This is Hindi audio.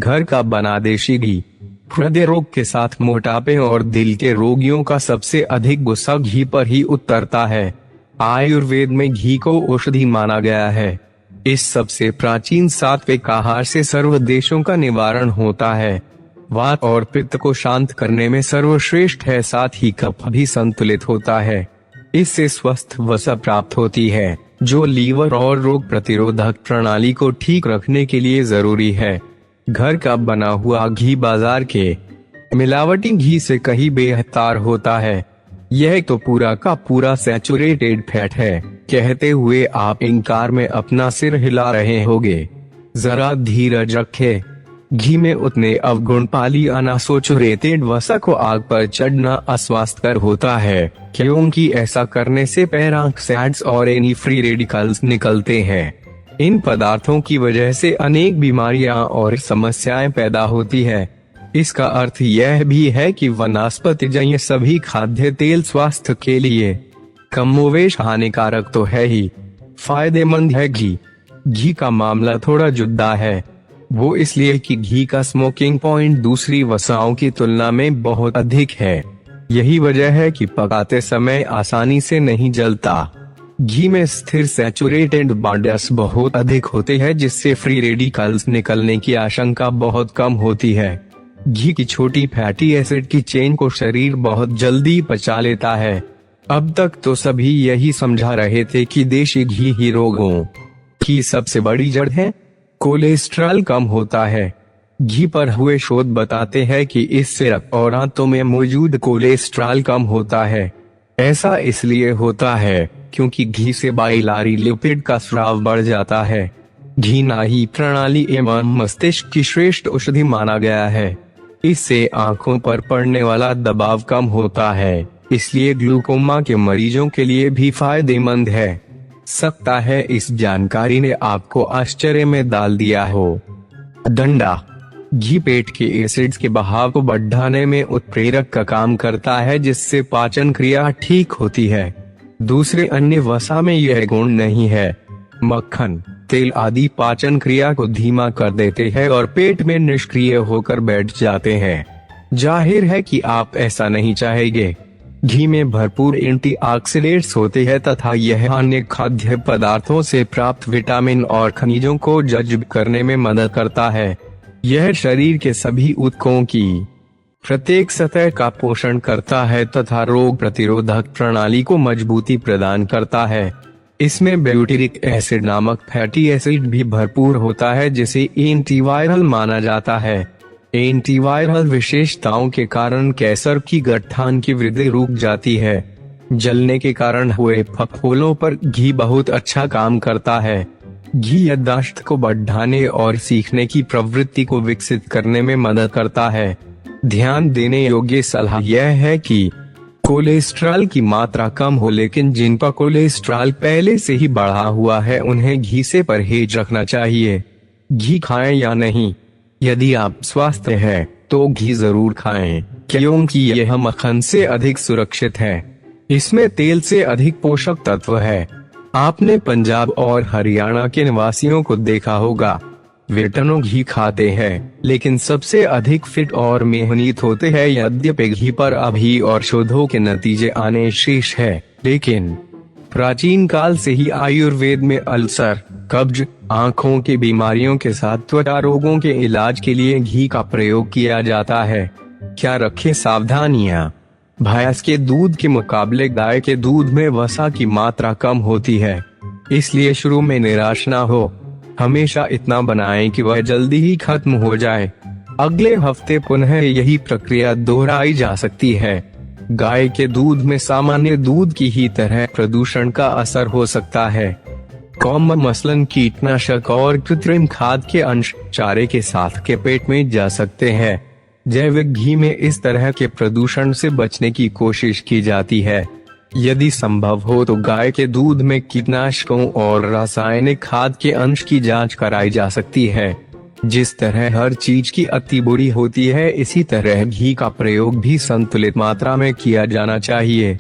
घर का बना देशी घी। हृदय रोग के साथ मोटापे और दिल के रोगियों का सबसे अधिक गुस्सा घी पर ही उतरता है। आयुर्वेद में घी को औषधि माना गया है। इस सबसे प्राचीन सात्विक आहार से सर्व देशों का निवारण होता है। वात और पित्त को शांत करने में सर्वश्रेष्ठ है, साथ ही कफ भी संतुलित होता है। इससे स्वस्थ वसा प्राप्त होती है, जो लीवर और रोग प्रतिरोधक प्रणाली को ठीक रखने के लिए जरूरी है। घर का बना हुआ घी बाजार के मिलावटी घी से कहीं बेहतर होता है। यह तो पूरा का पूरा सैचुरेटेड फैट है। कहते हुए आप इनकार में अपना सिर हिला रहे होंगे। जरा धीरज रखें। घी में उतने अवगुण पाली अनसैचुरेटेड वसा को आग पर चढ़ना अस्वास्थ्यकर होता है, क्योंकि ऐसा करने से पेरोक्साइड्स और एनी फ्री रेडिकल्स निकलते हैं। इन पदार्थों की वजह से अनेक बीमारियां और समस्याएं पैदा होती है। इसका अर्थ यह भी है कि वनस्पतिजन्य सभी खाद्य तेल स्वास्थ्य के लिए कमोवेश हानिकारक तो है ही, फायदेमंद है। घी का मामला थोड़ा जुदा है। वो इसलिए कि घी का स्मोकिंग पॉइंट दूसरी वसाओं की तुलना में बहुत अधिक है। यही वजह है कि पकाते समय आसानी से नहीं जलता। घी में स्थिर सैचुरेटेड बॉन्ड्स बहुत अधिक होते हैं, जिससे फ्री रेडिकल्स निकलने की आशंका बहुत कम होती है। घी की छोटी फैटी एसिड की चेन को शरीर बहुत जल्दी पचा लेता है। अब तक तो सभी यही समझा रहे थे कि देशी घी ही रोगों की सबसे बड़ी जड़ है। कोलेस्ट्रॉल कम होता है। घी पर हुए शोध बताते हैं कि इससे रक्त और आंतों में मौजूद कोलेस्ट्रॉल कम होता है। ऐसा इसलिए होता है क्योंकि घी से बाइलरी लिपिड का स्राव बढ़ जाता है। घी नाड़ी प्रणाली एवं मस्तिष्क की श्रेष्ठ औषधि माना गया है। इससे आंखों पर पड़ने वाला दबाव कम होता है, इसलिए ग्लूकोमा के मरीजों के लिए भी फायदेमंद है। सकता है इस जानकारी ने आपको आश्चर्य में डाल दिया हो। डंडा। घी पेट के एसिड्स के बहाव को बढ़ाने में उत्प्रेरक का काम करता है, जिससे पाचन क्रिया ठीक होती है। दूसरे अन्य वसा में यह गुण नहीं है। मक्खन, तेल आदि पाचन क्रिया को धीमा कर देते हैं और पेट में निष्क्रिय होकर बैठ जाते हैं। जाहिर है कि आप ऐसा नहीं चाहेंगे। घी में भरपूर एंटीऑक्सीडेंट्स होते हैं तथा यह अन्य खाद्य पदार्थों से प्राप्त विटामिन और खनिजों को जज़्ब करने में मदद करता है। यह शरीर के सभी ऊतकों की प्रत्येक सतह का पोषण करता है तथा रोग प्रतिरोधक प्रणाली को मजबूती प्रदान करता है। इसमें ब्यूटेरिक एसिड नामक फैटी एसिड भी भरपूर होता है, जिसे एंटीवायरल माना जाता है। एंटीवायरल विशेषताओं के कारण कैंसर की गठन की वृद्धि रुक जाती है। जलने के कारण हुए फफोलों पर घी बहुत अच्छा काम करता है। घी याददाश्त को बढ़ाने और सीखने की प्रवृत्ति को विकसित करने में मदद करता है। ध्यान देने योग्य सलाह यह है कि कोलेस्ट्रॉल की मात्रा कम हो, लेकिन जिनका कोलेस्ट्रॉल पहले से ही बढ़ा हुआ है उन्हें घी से परहेज रखना चाहिए। घी खाएं या नहीं, यदि आप स्वस्थ हैं तो घी जरूर खाएं, क्योंकि यह मक्खन से अधिक सुरक्षित है। इसमें तेल से अधिक पोषक तत्व है। आपने पंजाब और हरियाणा के निवासियों को देखा होगा, वे टनों घी खाते हैं, लेकिन सबसे अधिक फिट और मेहनत होते हैं। यद्यपि घी पर अभी और शोधों के नतीजे आने शेष है, लेकिन प्राचीन काल से ही आयुर्वेद में अल्सर, कब्ज, आंखों की बीमारियों के साथ त्वचा रोगों के इलाज के लिए घी का प्रयोग किया जाता है। क्या रखें सावधानियां? भैंस के दूध के मुकाबले गाय के दूध में वसा की मात्रा कम होती है, इसलिए शुरू में निराश ना हो। हमेशा इतना बनाएं कि वह जल्दी ही खत्म हो जाए। अगले हफ्ते पुनः यही प्रक्रिया दोहराई जा सकती है। गाय के दूध में सामान्य दूध की ही तरह प्रदूषण का असर हो सकता है। कॉमन मसलन कीटनाशक और कृत्रिम खाद के अंश चारे के साथ के पेट में जा सकते हैं। जैविक घी में इस तरह के प्रदूषण से बचने की कोशिश की जाती है। यदि संभव हो तो गाय के दूध में कीटनाशकों और रासायनिक खाद के अंश की जांच कराई जा सकती है। जिस तरह हर चीज की अति बुरी होती है, इसी तरह घी का प्रयोग भी संतुलित मात्रा में किया जाना चाहिए।